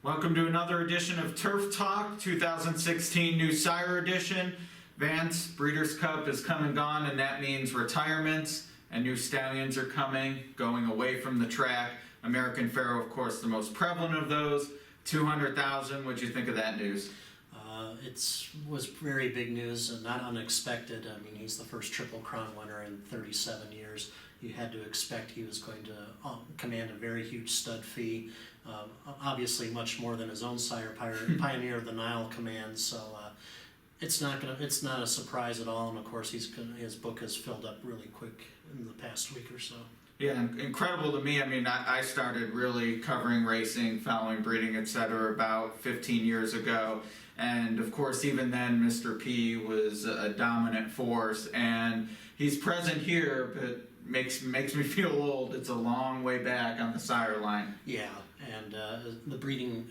Welcome to another edition of Turf Talk, 2016 New Sire Edition. Vance, Breeders' Cup is come and gone, and that means retirements, and new stallions are coming, going away from the track. American Pharoah, of course, the most prevalent of those. 200,000, what'd you think of that news? It was very big news and not unexpected. I mean, he's the first Triple Crown winner in 37 years. You had to expect he was going to command a very huge stud fee. Obviously, much more than his own sire, Pioneer of the Nile, commands. So it's not a surprise at all. And of course, his book has filled up really quick in the past week or so. Yeah, incredible to me. I mean, I started really covering racing, following breeding, etc. about 15 years ago. And of course, even then, Mr. P was a dominant force. And he's present here, but makes me feel old. It's a long way back on the sire line. Yeah, and the breeding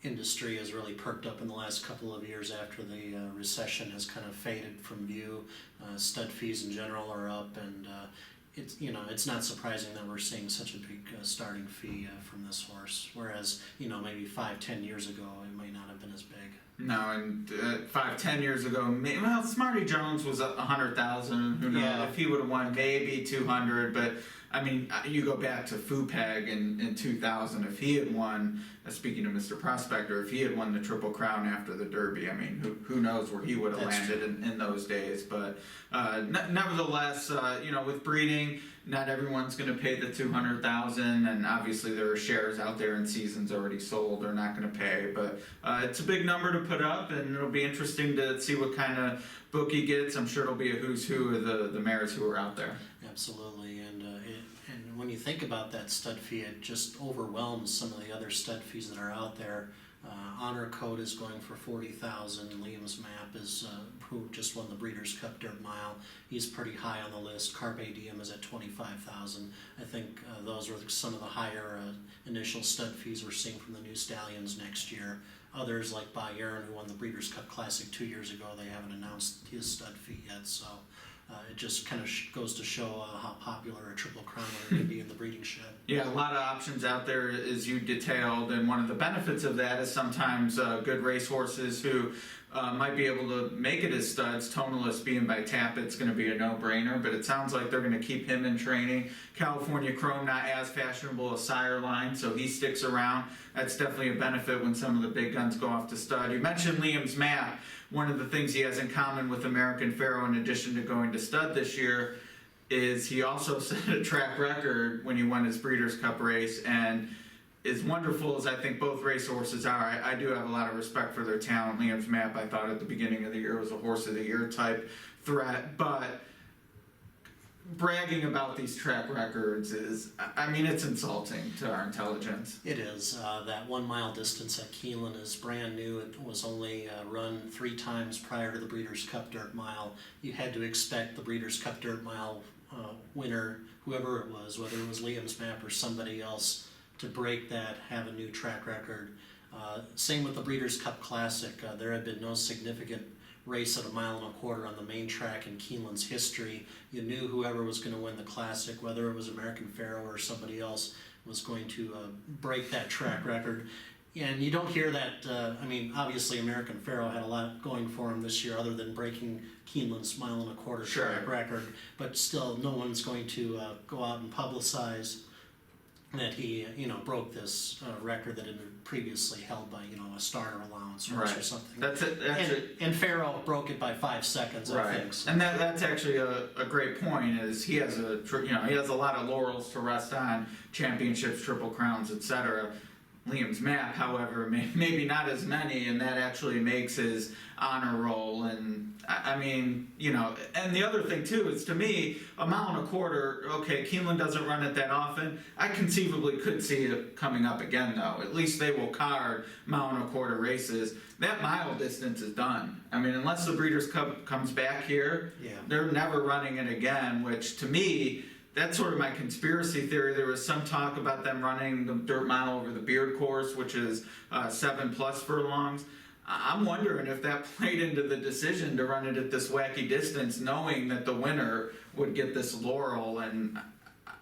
industry has really perked up in the last couple of years after the recession has kind of faded from view. Stud fees in general are up, and it's not surprising that we're seeing such a big starting fee from this horse. Whereas maybe 5-10 years ago it might not have been as big. No, and 5-10 years ago, well, Smarty Jones was 100,000. Who knows? Yeah. If he would have won, maybe 200. But I mean, you go back to Fupeg in 2000. If he had won, speaking of Mr. Prospector, if he had won the Triple Crown after the Derby, I mean, who knows where he would have landed in those days. But nevertheless, with breeding, not everyone's going to pay the 200,000, and obviously there are shares out there in seasons already sold they're not going to pay. But it's a big number to put up, and it'll be interesting to see what kind of book he gets. I'm sure it'll be a who's who of the mares who are out there. Absolutely, and when you think about that stud fee, it just overwhelms some of the other stud fees that are out there. Honor Code is going for 40,000. Liam's Map is who just won the Breeders' Cup Dirt Mile. He's pretty high on the list. Carpe Diem is at 25,000. I think those are some of the higher initial stud fees we're seeing from the new stallions next year. Others like Bayern, who won the Breeders' Cup Classic 2 years ago, they haven't announced his stud fee yet. So it just kind of goes to show how popular a Triple Crown winner can be in the breeding shed. Yeah, a lot of options out there, as you detailed, and one of the benefits of that is sometimes good racehorses who might be able to make it as studs. Tonalist being by Tappett's going to be a no-brainer, but it sounds like they're going to keep him in training. California Chrome, not as fashionable a sire line, so he sticks around. That's definitely a benefit when some of the big guns go off to stud. You mentioned Liam's Map. One of the things he has in common with American Pharoah, in addition to going to stud this year, is he also set a track record when he won his Breeders' Cup race. And as wonderful as I think both racehorses are, I do have a lot of respect for their talent. Liam's Map, I thought at the beginning of the year, was a horse of the year type threat. But bragging about these track records it's insulting to our intelligence. It is. That 1 mile distance at Keeneland is brand new. It was only run 3 times prior to the Breeders' Cup Dirt Mile. You had to expect the Breeders' Cup Dirt Mile winner, whoever it was, whether it was Liam's Map or somebody else, to break that, have a new track record. Same with the Breeders' Cup Classic. There had been no significant race at 1.25 miles on the main track in Keeneland's history. You knew whoever was going to win the Classic, whether it was American Pharoah or somebody else, was going to break that track record. And you don't hear that. Obviously American Pharoah had a lot going for him this year other than breaking Keeneland's 1.25 mile Sure. track record. But still, no one's going to go out and publicize that he, broke this record that had been previously held by, a starter allowance or something. That's it. And Pharoah broke it by 5 seconds, right. I think. So. And that's actually a great point. Is he has he has a lot of laurels to rest on, championships, Triple Crowns, etc. Liam's Map, however, maybe not as many, and that actually makes his honor roll. And and the other thing too is, to me, 1.25 miles. Okay, Keeneland doesn't run it that often. I conceivably could see it coming up again, though. At least they will card 1.25 mile races. That mile distance is done. Unless the Breeders' Cup comes back here, they're never running it again. Which, to me, that's sort of my conspiracy theory. There was some talk about them running the dirt mile over the Beard course, which is 7+ furlongs. I'm wondering if that played into the decision to run it at this wacky distance, knowing that the winner would get this laurel. And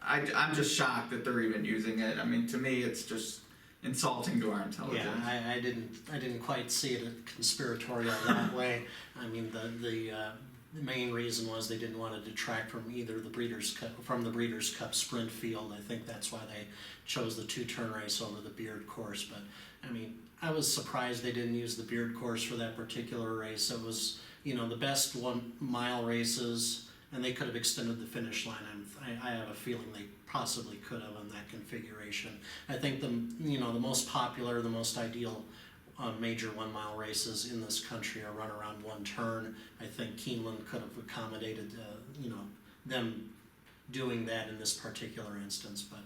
I'm just shocked that they're even using it. To me, it's just insulting to our intelligence. Yeah, I didn't quite see it conspiratorial that way. I mean, the main reason was they didn't want to detract from either the Breeders' Cup sprint field. I think that's why they chose the 2-turn race over the Beard course. But I mean, I was surprised they didn't use the Beard course for that particular race. It was, the best 1 mile races, and they could have extended the finish line. I have a feeling they possibly could have in that configuration. I think the most popular, the most ideal major 1 mile races in this country are run around 1 turn. I think Keeneland could have accommodated, them doing that in this particular instance, but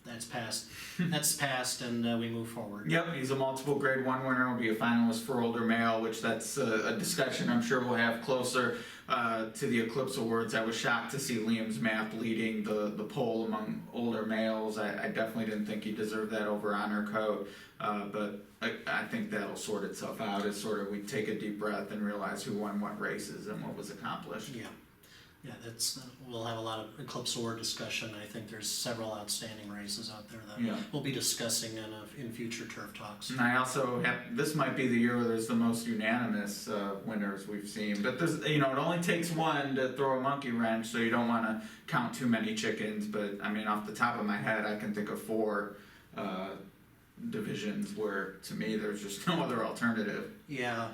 that's past. That's past, and we move forward. Yep, he's a multiple Grade 1 winner. Will be a finalist for older male, which that's a discussion I'm sure we'll have closer to the Eclipse Awards. I was shocked to see Liam's Map leading the poll among older males. I definitely didn't think he deserved that over Honor Code, but I think that'll sort itself out as sort of we take a deep breath and realize who won what races and what was accomplished. Yeah, that's we'll have a lot of Eclipse Award discussion. I think there's several outstanding races out there that we'll be discussing in future Turf Talks. And I also have, this might be the year where there's the most unanimous winners we've seen, but there's, it only takes one to throw a monkey wrench, so you don't want to count too many chickens, but I mean, off the top of my head, I can think of 4 divisions where, to me, there's just no other alternative. Yeah,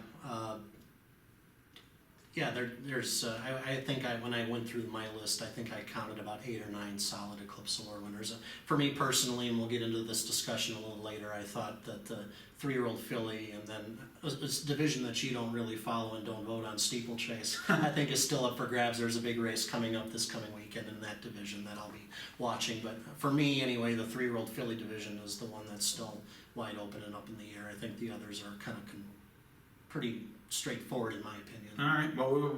there's. I think when I went through my list, I think I counted about 8 or 9 solid Eclipse Award winners. For me personally, and we'll get into this discussion a little later, I thought that the 3-year-old filly, and then a division that you don't really follow and don't vote on, steeplechase, I think is still up for grabs. There's a big race coming up this coming weekend in that division that I'll be watching. But for me, anyway, the 3-year-old filly division is the one that's still wide open and up in the air. I think the others are kind of pretty straightforward in my opinion. All right, well,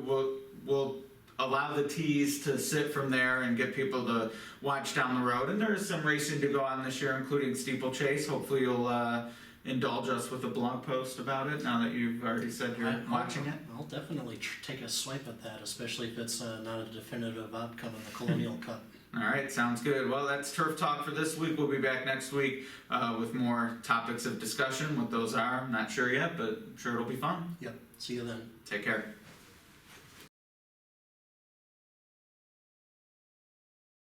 we'll allow the teas to sit from there and get people to watch down the road. And there's some racing to go on this year, including steeplechase. Hopefully you'll indulge us with a blog post about it now that you've already said you're watching it. I'll definitely take a swipe at that, especially if it's not a definitive outcome in the Colonial Cup. All right, sounds good. Well, that's Turf Talk for this week. We'll be back next week with more topics of discussion. What those are, I'm not sure yet, but I'm sure it'll be fun. Yep, see you then. Take care.